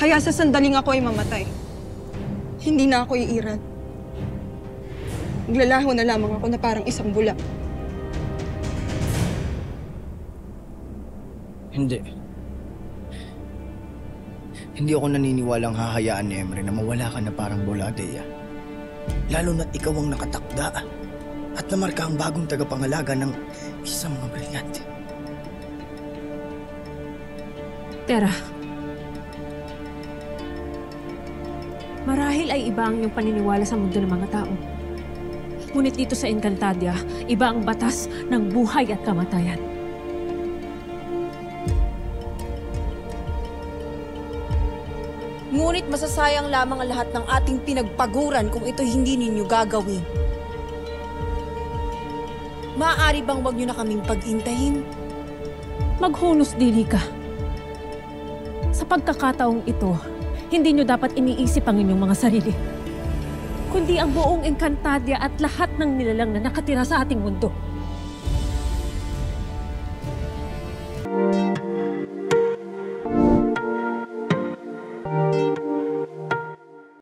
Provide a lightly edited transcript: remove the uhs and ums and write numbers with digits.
Kaya sa sandaling ako ay mamatay, hindi na ako iiral. Maglalaho na lamang ako na parang isang bula. Hindi. Hindi ako naniniwalang hahayaan ni Emery na mawala ka na parang bula, Dea. Lalo na't ikaw ang nakatakda at namarka ang bagong tagapangalaga ng isang mga brilyante. Tera, marahil ay iba ang iyong paniniwala sa mundo ng mga tao. Ngunit dito sa Encantadia, iba ang batas ng buhay at kamatayan. Ngunit masasayang lamang ang lahat ng ating pinagpaguran kung ito hindi ninyo gagawin. Maaari bang wag nyo na kaming pag-intahin? Maghunos dili ka. Sa pagkakataong ito, hindi nyo dapat iniisip ang inyong mga sarili, kundi ang buong Encantadia at lahat ng nilalang na nakatira sa ating mundo.